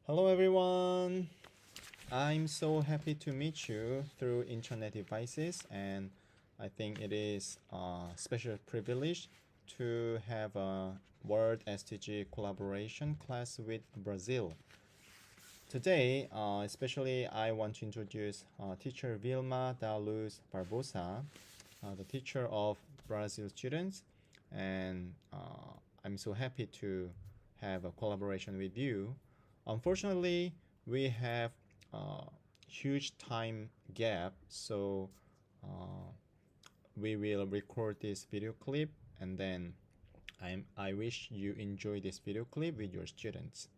Hello everyone. I'm so happy to meet you through internet devices, and I think it is a special privilege to have a World SDG collaboration class with Brazil. Today, especially I want to introduce teacher Vilma da Luz Barbosa, the teacher of Brazil students, and I'm so happy to have a collaboration with you. Unfortunately, we have a huge time gap, so uh, we will record this video clip, and then I wish you enjoy this video clip with your students.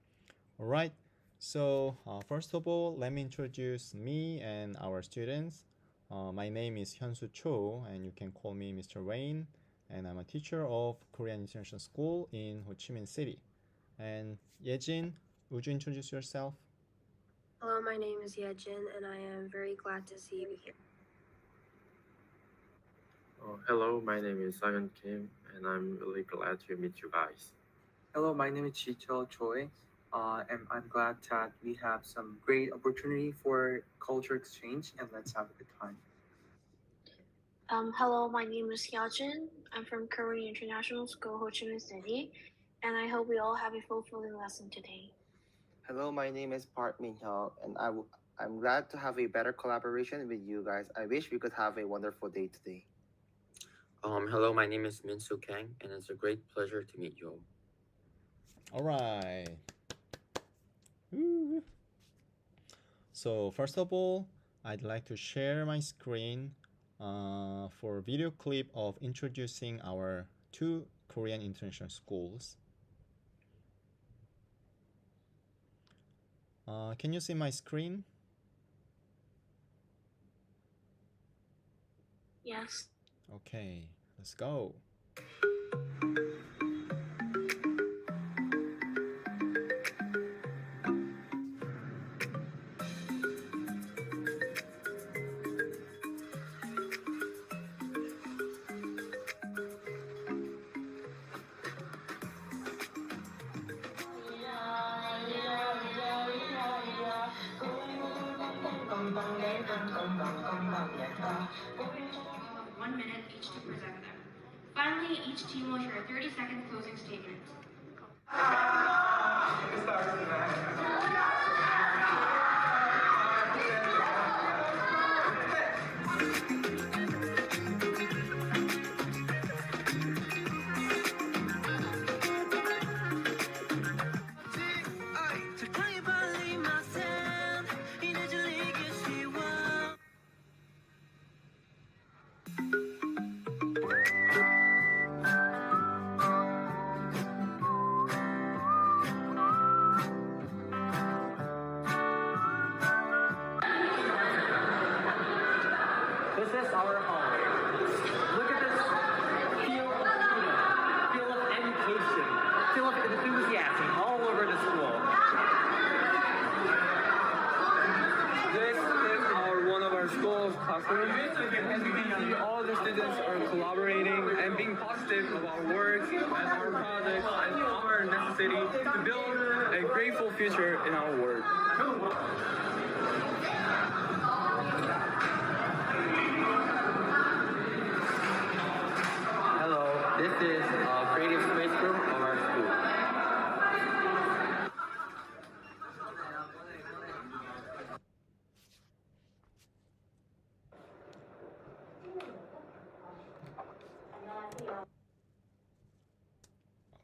All right. So first of all, let me introduce me and our students. My name is Hyunsu Cho, and you can call me Mr. Wayne, and I'm a teacher of Korean International School in Ho Chi Minh City. And Yejin, would you introduce yourself? Hello, my name is Yejin, and I am very glad to see you here. Hello, my name is Simon Kim, and I'm really glad to meet you guys. Hello, my name is Chicho Choi, and I'm glad that we have some great opportunity for culture exchange, and let's have a good time. Hello, my name is Hyajin. I'm from Korean International School, Ho Chi Minh City, and I hope we all have a fulfilling lesson today. Hello, my name is Park Min Hyuk, and I'm glad to have a better collaboration with you guys. I wish we could have a wonderful day today. Hello, my name is Min Soo Kang, and it's a great pleasure to meet you all. All right. Woo. So first of all, I'd like to share my screen for a video clip of introducing our two Korean international schools. Can you see my screen? Yes. Okay, let's go. One minute each to present them. Finally, each team will share a 30-second closing statement. This is our hallway. Look at this feel of freedom, feel of education, feel of enthusiasm all over the school. This is one of our school's classrooms. As you can see, all the students are collaborating and being positive about work and our projects and our necessity to build a grateful future in our world. Hello, this is a creative space room of our school.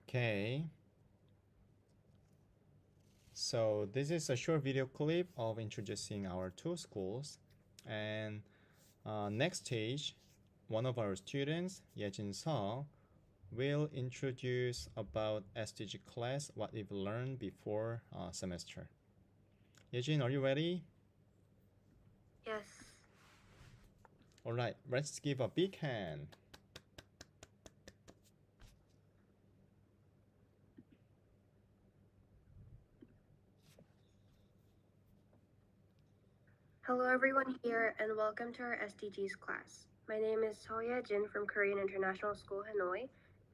Okay. So this is a short video clip of introducing our two schools. And next stage, one of our students, Yejin Seo, will introduce about SDG class, what we've learned before semester. Yejin, are you ready? Yes. All right, let's give a big hand. Hello, everyone here, and welcome to our SDGs class. My name is Soya Jin from Korean International School, Hanoi.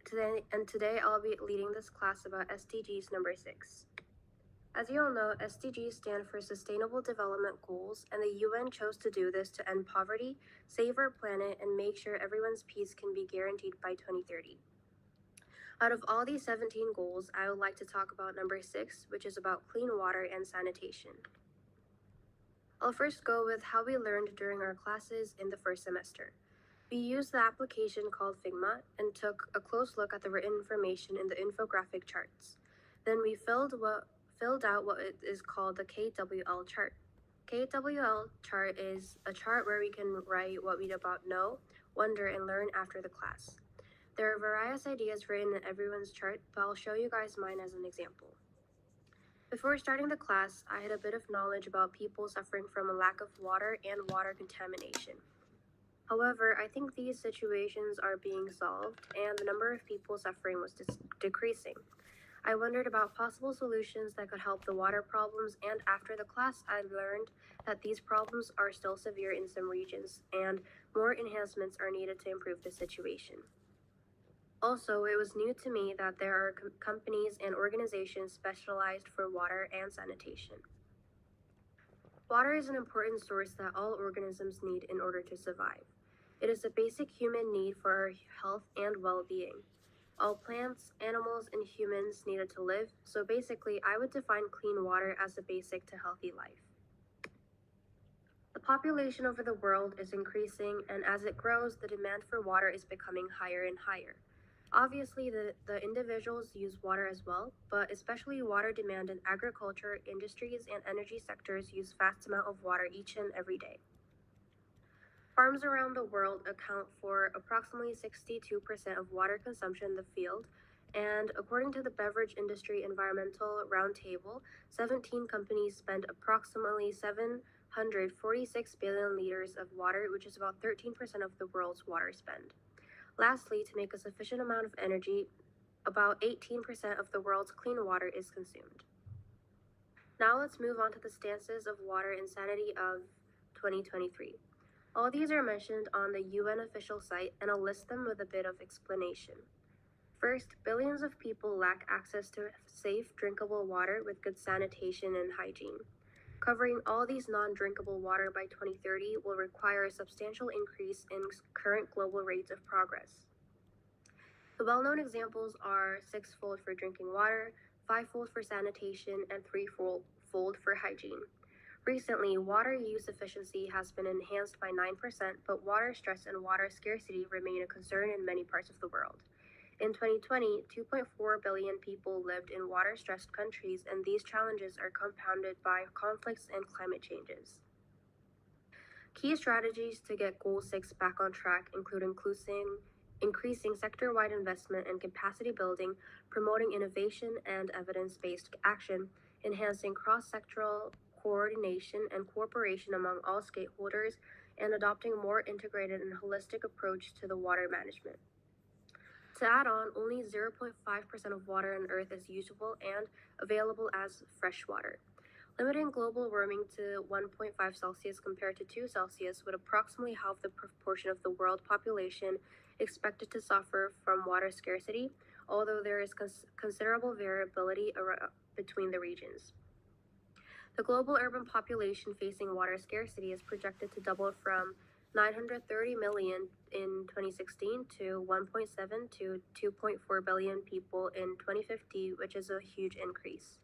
Today I'll be leading this class about SDGs number 6. As you all know, SDGs stand for Sustainable Development Goals, and the UN chose to do this to end poverty, save our planet, and make sure everyone's peace can be guaranteed by 2030. Out of all these 17 goals, I would like to talk about number 6, which is about clean water and sanitation. I'll first go with how we learned during our classes in the first semester. We used the application called Figma and took a close look at the written information in the infographic charts. Then we filled out what is called the KWL chart. KWL chart is a chart where we can write what we about know, wonder, and learn after the class. There are various ideas written in everyone's chart, but I'll show you guys mine as an example. Before starting the class, I had a bit of knowledge about people suffering from a lack of water and water contamination. However, I think these situations are being solved and the number of people suffering was decreasing. I wondered about possible solutions that could help the water problems, and after the class, I learned that these problems are still severe in some regions and more enhancements are needed to improve the situation. Also, it was new to me that there are companies and organizations specialized for water and sanitation. Water is an important source that all organisms need in order to survive. It is a basic human need for our health and well-being. All plants, animals, and humans need it to live, so basically I would define clean water as a basic to healthy life. The population over the world is increasing, and as it grows, the demand for water is becoming higher and higher. Obviously, the individuals use water as well, but especially water demand in agriculture, industries, and energy sectors use vast amount of water each and every day. Farms around the world account for approximately 62% of water consumption in the field, and according to the Beverage Industry Environmental Roundtable, 17 companies spend approximately 746 billion liters of water, which is about 13% of the world's water spend. Lastly, to make a sufficient amount of energy, about 18% of the world's clean water is consumed. Now let's move on to the stances of water and sanity of 2023. All these are mentioned on the UN official site, and I'll list them with a bit of explanation. First, billions of people lack access to safe, drinkable water with good sanitation and hygiene. Covering all these non-drinkable water by 2030 will require a substantial increase in current global rates of progress. The well-known examples are 6-fold for drinking water, 5-fold for sanitation, and 3-fold for hygiene. Recently, water use efficiency has been enhanced by 9%, but water stress and water scarcity remain a concern in many parts of the world. In 2020, 2.4 billion people lived in water-stressed countries, and these challenges are compounded by conflicts and climate changes. Key strategies to get Goal 6 back on track include increasing sector-wide investment and capacity building, promoting innovation and evidence-based action, enhancing cross-sectoral coordination and cooperation among all stakeholders, and adopting a more integrated and holistic approach to the water management. To add on, only 0.5% of water on Earth is usable and available as fresh water. Limiting global warming to 1.5 Celsius compared to 2 Celsius would approximately halve the proportion of the world population expected to suffer from water scarcity, although there is considerable variability between the regions. The global urban population facing water scarcity is projected to double from 930 million in 2016 to 1.7 to 2.4 billion people in 2050, which is a huge increase.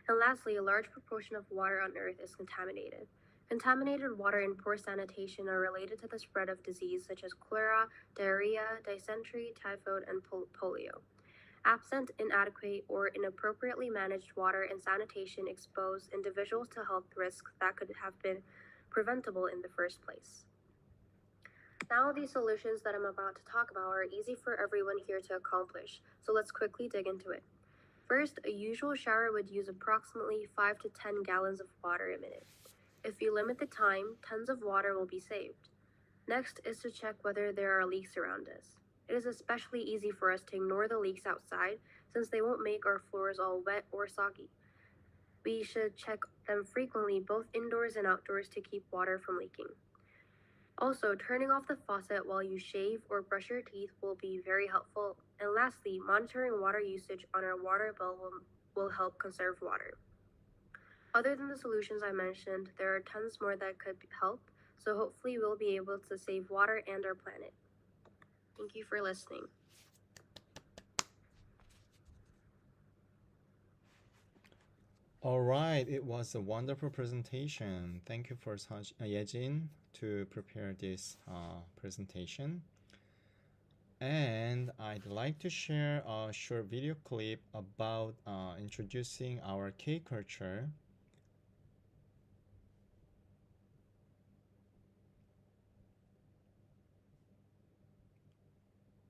And lastly, a large proportion of water on Earth is contaminated. Contaminated water and poor sanitation are related to the spread of disease such as cholera, diarrhea, dysentery, typhoid, and polio. Absent, inadequate, or inappropriately managed water and sanitation expose individuals to health risks that could have been preventable in the first place. Now, these solutions that I'm about to talk about are easy for everyone here to accomplish, so let's quickly dig into it. First, a usual shower would use approximately 5 to 10 gallons of water a minute. If you limit the time, tons of water will be saved. Next is to check whether there are leaks around us. It is especially easy for us to ignore the leaks outside since they won't make our floors all wet or soggy. We should check them frequently both indoors and outdoors to keep water from leaking. Also, turning off the faucet while you shave or brush your teeth will be very helpful. And lastly, monitoring water usage on our water bill will will help conserve water. Other than the solutions I mentioned, there are tons more that could help, so hopefully we'll be able to save water and our planet. Thank you for listening. All right, it was a wonderful presentation. Thank you for Yejin to prepare this presentation. And I'd like to share a short video clip about introducing our K culture.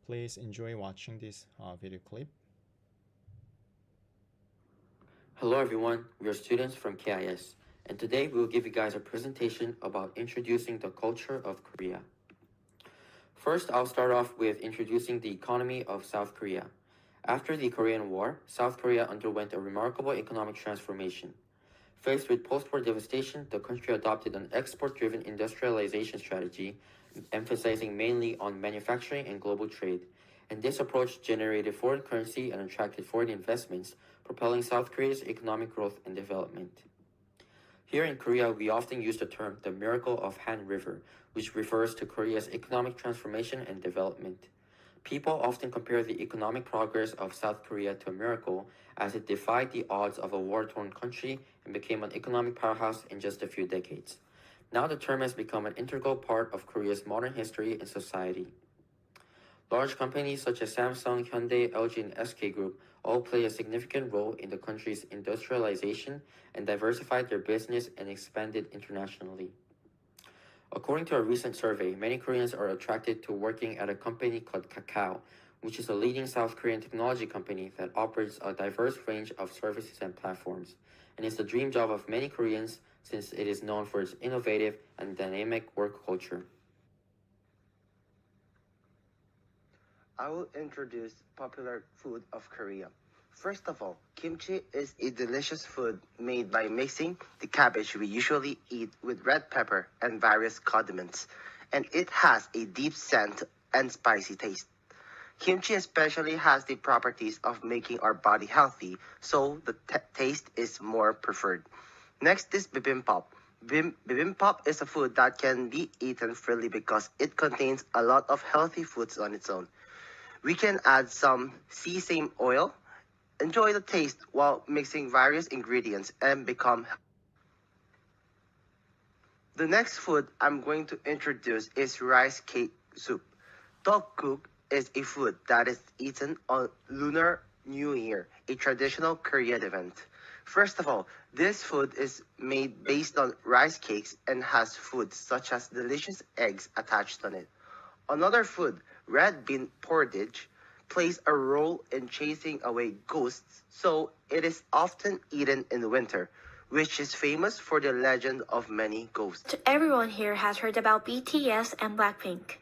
Please enjoy watching this video clip. Hello everyone, we are students from KIS, and today we will give you guys a presentation about introducing the culture of Korea. First, I'll start off with introducing the economy of South Korea. After the Korean War, South Korea underwent a remarkable economic transformation. Faced with post-war devastation, the country adopted an export-driven industrialization strategy, emphasizing mainly on manufacturing and global trade. And this approach generated foreign currency and attracted foreign investments, propelling South Korea's economic growth and development. Here in Korea, we often use the term the miracle of Han River, which refers to Korea's economic transformation and development. People often compare the economic progress of South Korea to a miracle, as it defied the odds of a war-torn country and became an economic powerhouse in just a few decades. Now the term has become an integral part of Korea's modern history and society. Large companies such as Samsung, Hyundai, LG, and SK Group all play a significant role in the country's industrialization and diversified their business and expanded internationally. According to a recent survey, many Koreans are attracted to working at a company called Kakao, which is a leading South Korean technology company that operates a diverse range of services and platforms, and is the dream job of many Koreans since it is known for its innovative and dynamic work culture. I will introduce popular food of Korea. First of all, kimchi is a delicious food made by mixing the cabbage we usually eat with red pepper and various condiments, and it has a deep scent and spicy taste. Kimchi especially has the properties of making our body healthy, so the taste is more preferred. Next is bibimbap. Bibimbap is a food that can be eaten freely because it contains a lot of healthy foods on its own. We can add some sesame oil, enjoy the taste while mixing various ingredients, and become healthy. The next food I'm going to introduce is rice cake soup. Tteokguk is a food that is eaten on Lunar New Year, a traditional Korean event. First of all, this food is made based on rice cakes and has foods such as delicious eggs attached on it. Another food, red bean porridge, plays a role in chasing away ghosts, so it is often eaten in winter, which is famous for the legend of many ghosts. Everyone here has heard about BTS and Blackpink.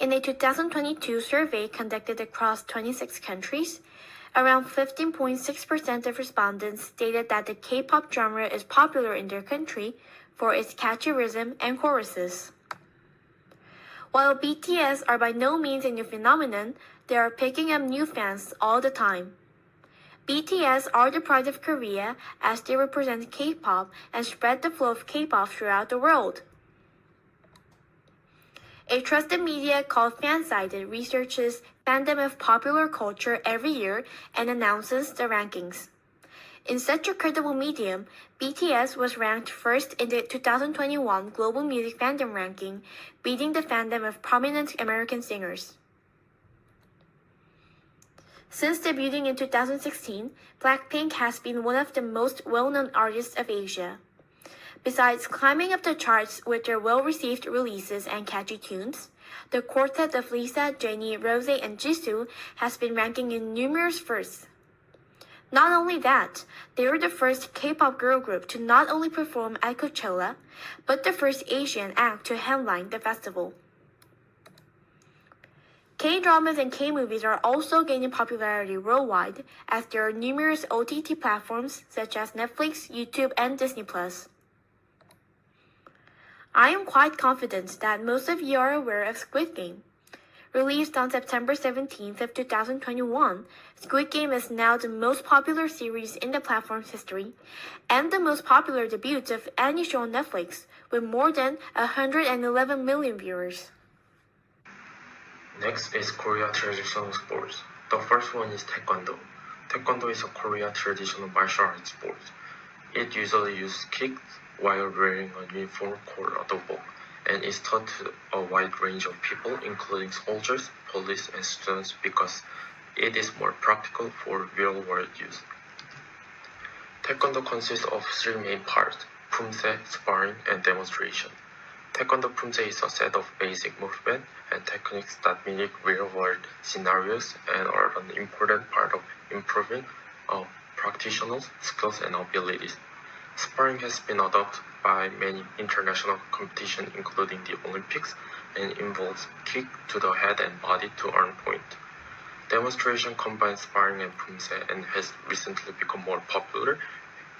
In a 2022 survey conducted across 26 countries, around 15.6% of respondents stated that the K-pop genre is popular in their country for its catchy rhythm and choruses. While BTS are by no means a new phenomenon, they are picking up new fans all the time. BTS are the pride of Korea as they represent K-pop and spread the flow of K-pop throughout the world. A trusted media called Fansided researches fandom of popular culture every year and announces the rankings. In such a credible medium, BTS was ranked first in the 2021 Global Music Fandom Ranking, beating the fandom of prominent American singers. Since debuting in 2016, Blackpink has been one of the most well-known artists of Asia. Besides climbing up the charts with their well-received releases and catchy tunes, the quartet of Lisa, Jennie, Rose, and Jisoo has been ranking in numerous firsts. Not only that, they were the first K-pop girl group to not only perform at Coachella, but the first Asian act to headline the festival. K-dramas and K-movies are also gaining popularity worldwide as there are numerous OTT platforms such as Netflix, YouTube, and Disney+. I am quite confident that most of you are aware of Squid Game. Released on September 17th of 2021, Squid Game is now the most popular series in the platform's history and the most popular debut of any show on Netflix, with more than 111 million viewers. Next is Korea traditional sports. The first one is Taekwondo. Taekwondo is a Korea traditional martial arts sport. It usually uses kicks while wearing a uniform called adobo, and is taught to a wide range of people, including soldiers, police, and students, because it is more practical for real-world use. Taekwondo consists of three main parts: pumse, sparring, and demonstration. Taekwondo pumse is a set of basic movements and techniques that mimic real-world scenarios and are an important part of improving a practitioner's skills and abilities. Sparring has been adopted by many international competitions, including the Olympics, and involves kick to the head and body to earn points. Demonstration combines sparring and pumse and has recently become more popular,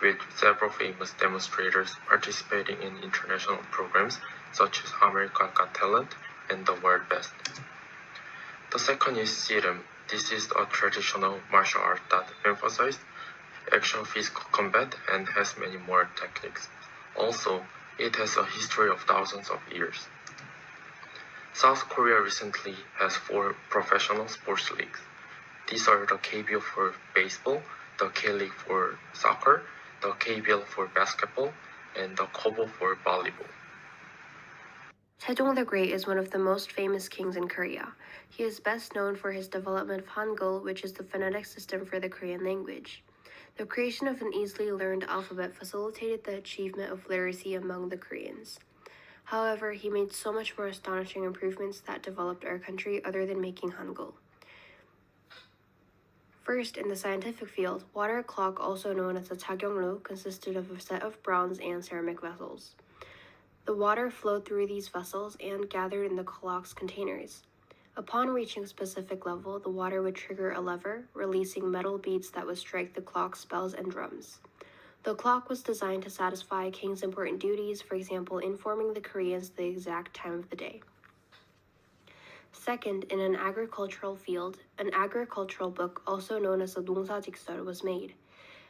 with several famous demonstrators participating in international programs such as America Got Talent and The World Best. The second is Sirim. This is a traditional martial art that emphasizes action physical combat and has many more techniques. Also, it has a history of thousands of years. South Korea recently has 4 professional sports leagues. These are the KBO for baseball, the K-League for soccer, the KBL for basketball, and the KOBO for volleyball. Sejong the Great is one of the most famous kings in Korea. He is best known for his development of Hangul, which is the phonetic system for the Korean language. The creation of an easily learned alphabet facilitated the achievement of literacy among the Koreans. However, he made so much more astonishing improvements that developed our country other than making Hangul. First, in the scientific field, water clock, also known as a chagyongru, consisted of a set of bronze and ceramic vessels. The water flowed through these vessels and gathered in the clock's containers. Upon reaching a specific level, the water would trigger a lever, releasing metal beads that would strike the clock's bells and drums. The clock was designed to satisfy a king's important duties, for example, informing the Koreans the exact time of the day. Second, in an agricultural field, an agricultural book, also known as a 농사직설, was made.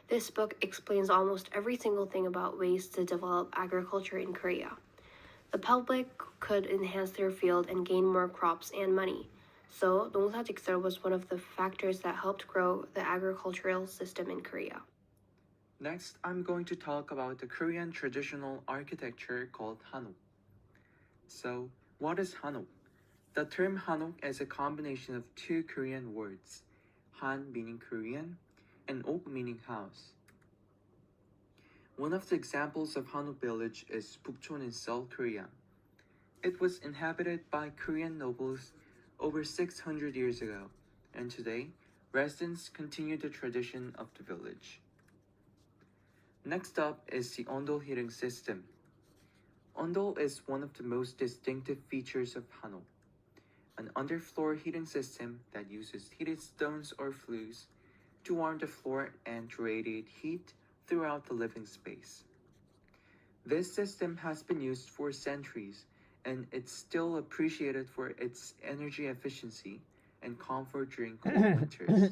This book explains almost every single thing about ways to develop agriculture in Korea. The public could enhance their field and gain more crops and money. So, 농사직설 was one of the factors that helped grow the agricultural system in Korea. Next, I'm going to talk about the Korean traditional architecture called Hanok. So, what is Hanok? The term Hanok is a combination of 2 Korean words, Han meaning Korean, and Ok meaning house. One of the examples of Hanok village is Bukchon in Seoul, Korea. It was inhabited by Korean nobles over 600 years ago, and today, residents continue the tradition of the village. Next up is the ondol heating system. Ondol is one of the most distinctive features of Hanok, an underfloor heating system that uses heated stones or flues to warm the floor and to radiate heat throughout the living space. This system has been used for centuries, and it's still appreciated for its energy efficiency and comfort during cold winters.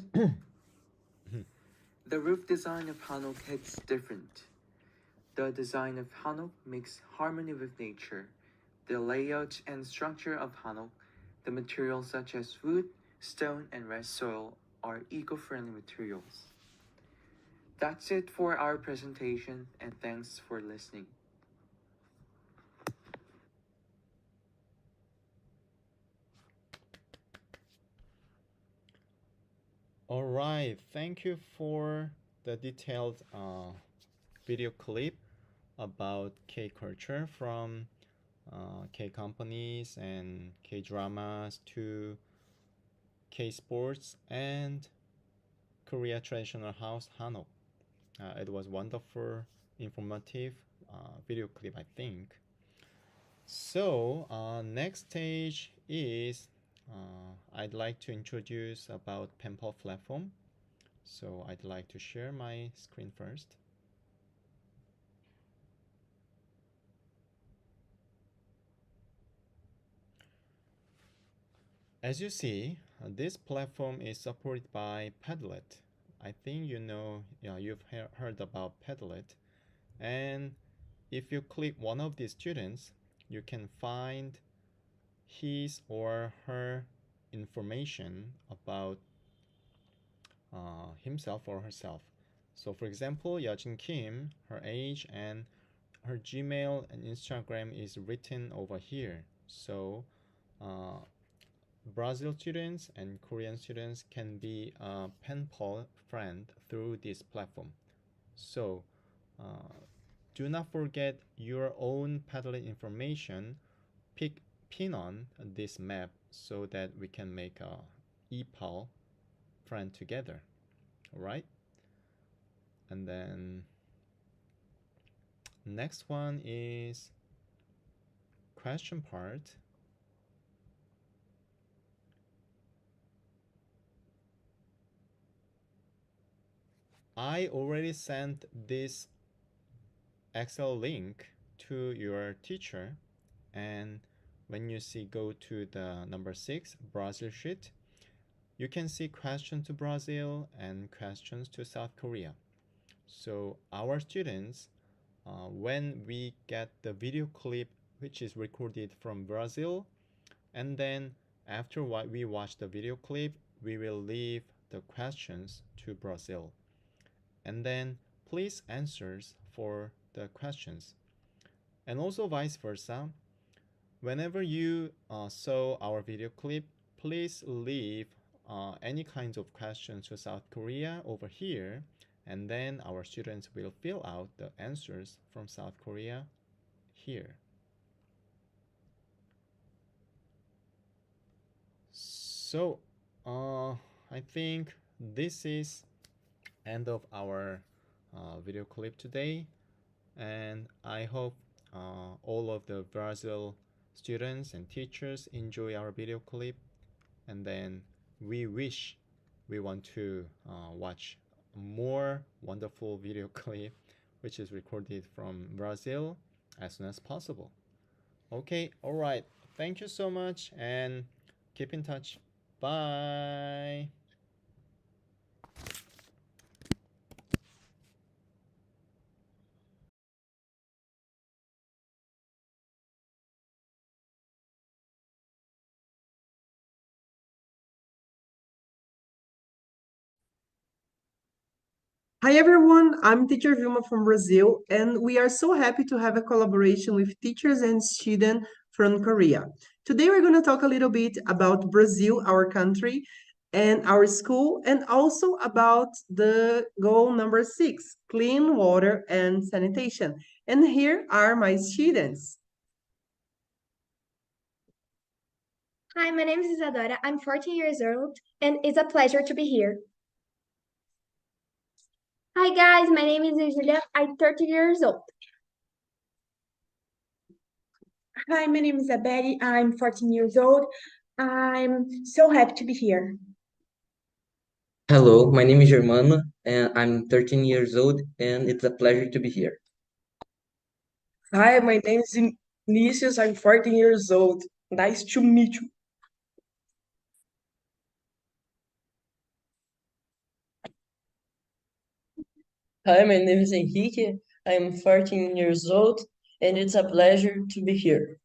The roof design of Hanok hits different. The design of Hanok makes harmony with nature. The layout and structure of Hanok, the materials such as wood, stone, and red soil are eco-friendly materials. That's it for our presentation, and thanks for listening. All right, thank you for the detailed video clip about K culture, from K companies and K dramas to K sports and Korea traditional house Hanok. It was wonderful, informative video clip, I think. So next stage is I'd like to introduce about Pamper platform. So I'd like to share my screen first. As you see, this platform is supported by Padlet. I think you've heard about Padlet. And if you click one of these students, you can find his or her information about himself or herself. So for example, Yajin Kim, her age and her Gmail and Instagram is written over here. So Brazil students and Korean students can be a pen pal friend through this platform. So do not forget your own Padlet information. Pin on this map so that we can make a ePal friend together. All right. And then next one is question part. I already sent this Excel link to your teacher, and when you go to the number 6 Brazil sheet, you can see questions to Brazil and questions to South Korea. So our students, when we get the video clip which is recorded from Brazil, and then after we watch the video clip, we will leave the questions to Brazil. And then please answers for the questions. And also vice versa. Whenever you saw our video clip, please leave any kinds of questions to South Korea over here, and then our students will fill out the answers from South Korea here. So I think this is end of our video clip today, and I hope all of the Brazil students and teachers enjoy our video clip, and then we want to watch more wonderful video clip which is recorded from Brazil as soon as possible. Okay, all right, thank you so much and keep in touch. Bye. Hi everyone, I'm teacher Vilma from Brazil, and we are so happy to have a collaboration with teachers and students from Korea. Today we're going to talk a little bit about Brazil, our country, and our school, and also about the goal number 6, clean water and sanitation. And here are my students. Hi, my name is Isadora. I'm 14 years old, and it's a pleasure to be here. Hi guys, my name is Julia. I'm 30 years old. Hi, my name is Abeli. I'm 14 years old. I'm so happy to be here. Hello, my name is Germano, and I'm 13 years old, and it's a pleasure to be here. Hi, my name is Vinicius. I'm 14 years old. Nice to meet you. Hi, my name is Henrique. I'm 14 years old, and it's a pleasure to be here.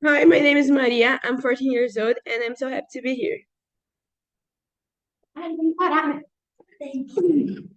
Hi, my name is Maria. I'm 14 years old, and I'm so happy to be here. Thank you.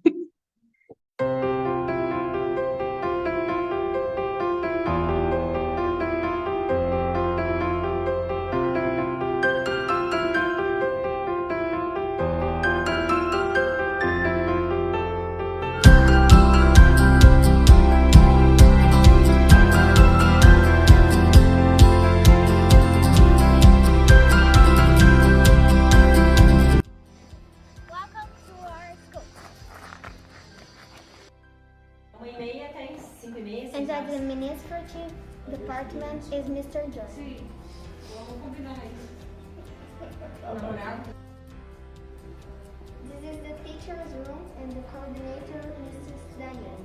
And the administrative department is Mr. John. This is the teacher's room and the coordinator, Mrs. Diane.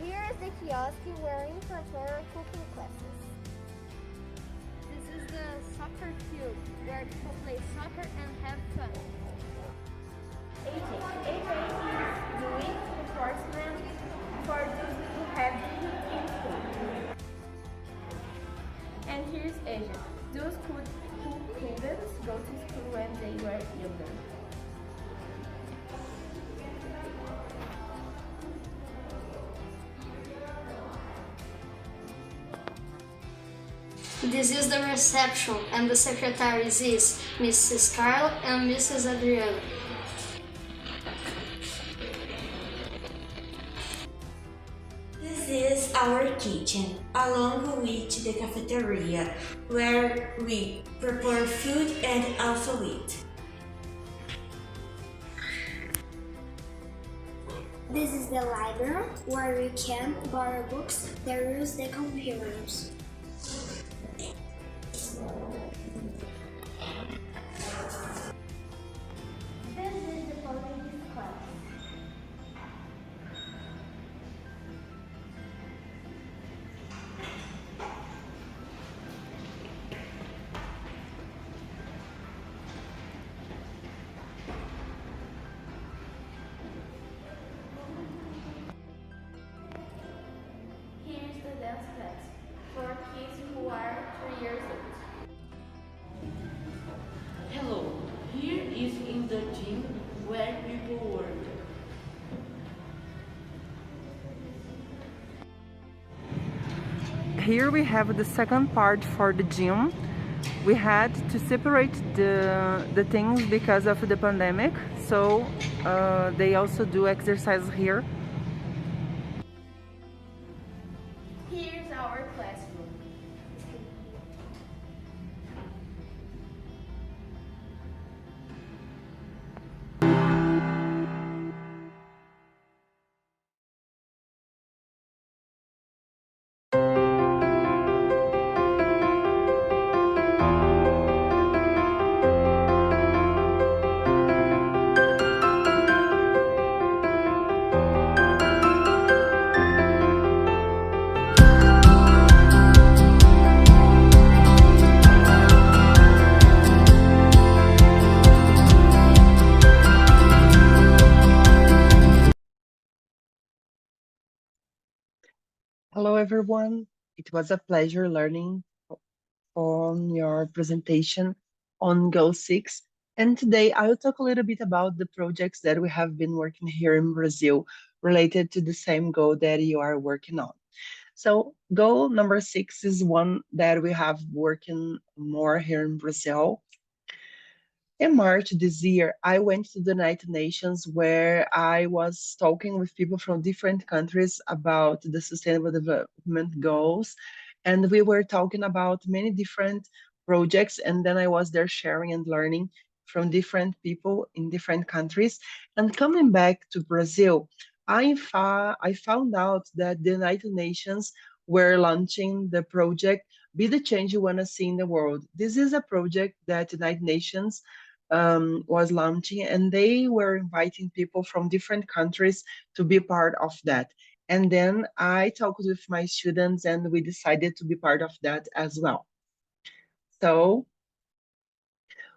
Here is the kiosk where we prepare cooking classes. This is the soccer field where people play soccer and have fun. AJ is doing enforcement for those who have been in school. And here's Asia. Those who couldn't go to school when they were younger. This is the reception, and the secretaries is Mrs. Carl and Mrs. Adriana. This is our kitchen, along with the cafeteria, where we prepare food and also eat. This is the library, where we can borrow books that use the computers. This is the politics class. Here's the dance class for kids who are 3 years old. Hello, here is in the gym where people work. Here we have the second part for the gym. We had to separate the things because of the pandemic, so they also do exercise here. Here's our classroom. Hello, everyone. It was a pleasure learning on your presentation on Go 6. And today I will talk a little bit about the projects that we have been working here in Brazil related to the same goal that you are working on. So goal number 6 is one that we have working more here in Brazil. In March this year, I went to the United Nations where I was talking with people from different countries about the Sustainable Development Goals. And we were talking about many different projects. And then I was there sharing and learning from different people in different countries. And coming back to Brazil, I found out that the United Nations were launching the project Be the Change You Want to See in the World. This is a project that the United Nations was launching, and they were inviting people from different countries to be part of that. And then I talked with my students, and we decided to be part of that as well. So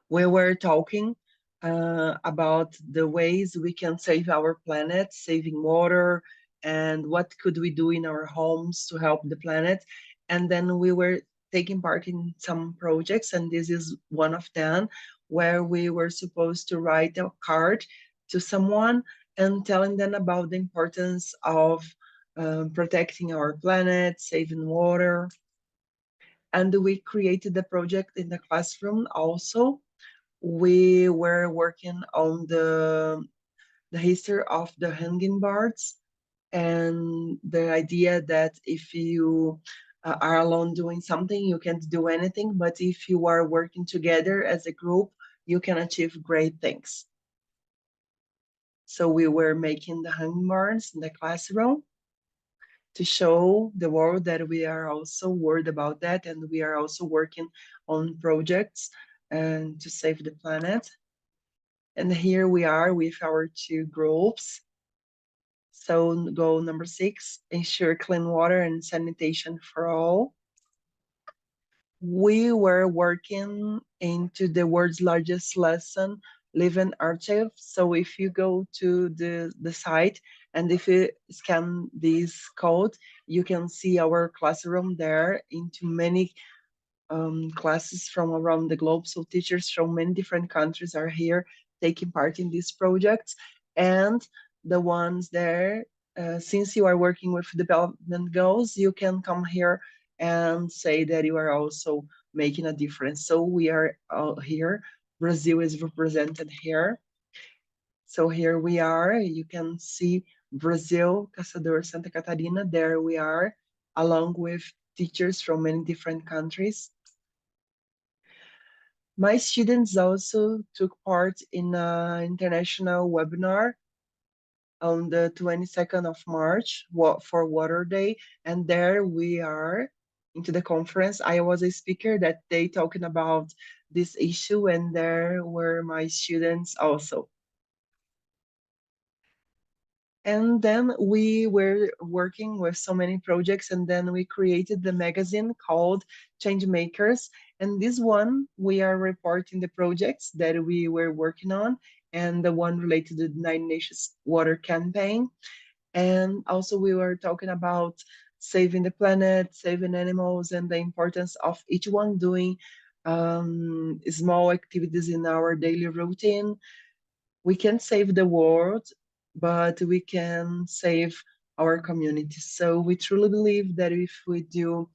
we were talking about the ways we can save our planet, saving water, and what could we do in our homes to help the planet. And then we were taking part in some projects, and this is one of them, where we were supposed to write a card to someone and telling them about the importance of protecting our planet, saving water. And we created the project in the classroom also. We were working on the history of the hanging birds and the idea that if you are alone doing something, you can't do anything. But if you are working together as a group, you can achieve great things. So we were making the hummingbirds in the classroom to show the world that we are also worried about that, and we are also working on projects and to save the planet. And here we are with our two groups. So goal number 6, ensure clean water and sanitation for all. We were working into the world's largest lesson, living archive. So if you go to the site and if you scan this code, you can see our classroom there into many classes from around the globe. So teachers from many different countries are here taking part in these projects. And the ones there, since you are working with development goals, you can come here and say that you are also making a difference. So we are all here. Brazil is represented here. So here we are. You can see Brazil, Caçador, Santa Catarina. There we are, along with teachers from many different countries. My students also took part in an international webinar on the 22nd of March for Water Day, and there we are into the conference. I was a speaker that day talking about this issue, and there were my students also. And then we were working with so many projects, and then we created the magazine called Change Makers. And this one, we are reporting the projects that we were working on, and the one related to the United Nations Water Campaign. And also we were talking about saving the planet, saving animals, and the importance of each one doing small activities in our daily routine. We can save the world, but we can save our community. So we truly believe that if we do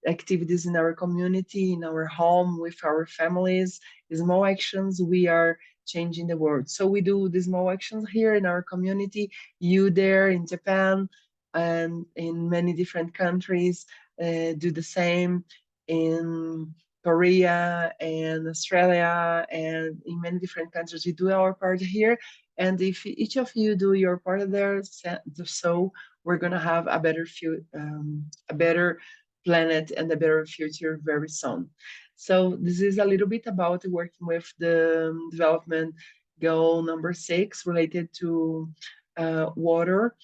activities in our community, in our home, with our families, small actions, we are changing the world. So we do the small actions here in our community, you there in Japan and in many different countries do the same. In Korea and Australia and in many different countries, we do our part here. And if each of you do your part there, so we're gonna have a better planet and a better future very soon. So this is a little bit about working with the development goal number 6 related to water.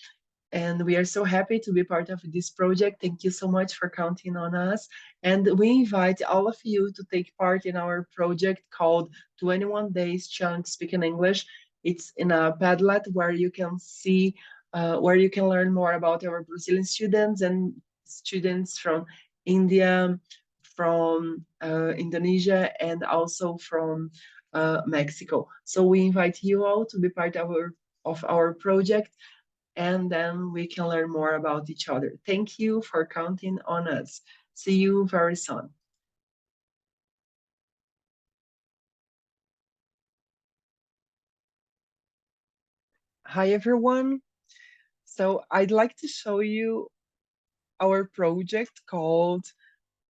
And we are so happy to be part of this project. Thank you so much for counting on us. And we invite all of you to take part in our project called 21 Days Challenge Speaking English. It's in a Padlet where you can see, where you can learn more about our Brazilian students and students from India, from Indonesia, and also from Mexico. So we invite you all to be part of our project, and then we can learn more about each other. Thank you for counting on us. See you very soon. Hi, everyone. So I'd like to show you our project called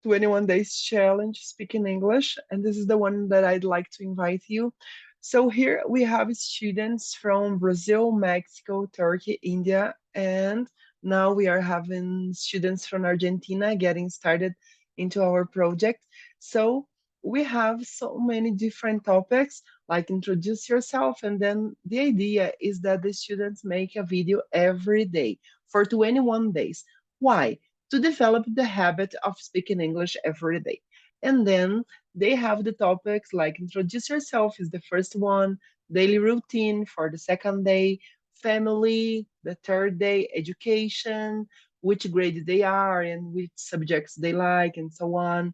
21 Days Challenge Speaking English, and this is the one that I'd like to invite you. So here we have students from Brazil, Mexico, Turkey, India, and now we are having students from Argentina getting started into our project. So we have so many different topics, like introduce yourself, and then the idea is that the students make a video every day for 21 days. Why? To develop the habit of speaking English every day. And then they have the topics like introduce yourself is the first one, daily routine for the second day, family, the third day, education, which grade they are and which subjects they like, and so on.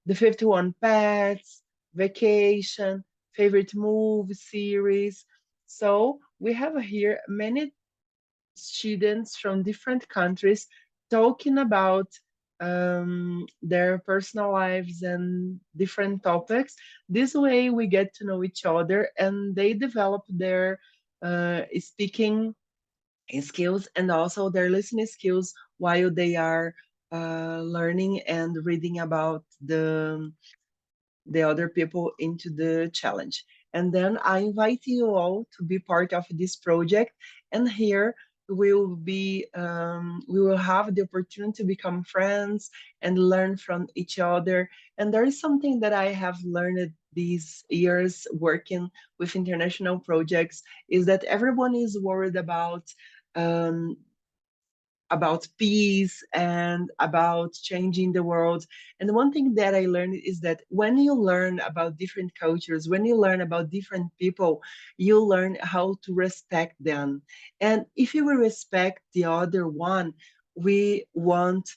The fifth one, pets, vacation, favorite movie series. So we have here many students from different countries talking about their personal lives and different topics. This way we get to know each other and they develop their speaking skills and also their listening skills while they are learning and reading about the other people into the challenge. And then I invite you all to be part of this project. And here we will have the opportunity to become friends and learn from each other. And there is something that I have learned these years working with international projects is that everyone is worried about about peace and about changing the world. And one thing that I learned is that when you learn about different cultures, when you learn about different people, you learn how to respect them. And if you will respect the other one, we won't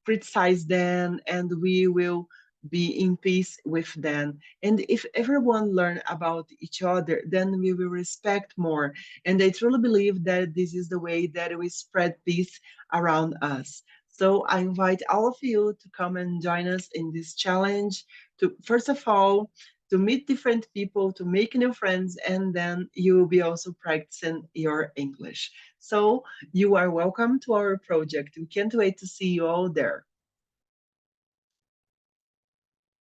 criticize them, and we will be in peace with them. And if everyone learn about each other, then we will respect more. And I truly believe that this is the way that we spread peace around us. So I invite all of you to come and join us in this challenge to, first of all, to meet different people, to make new friends, and then you will be also practicing your English. So you are welcome to our project. We can't wait to see you all there.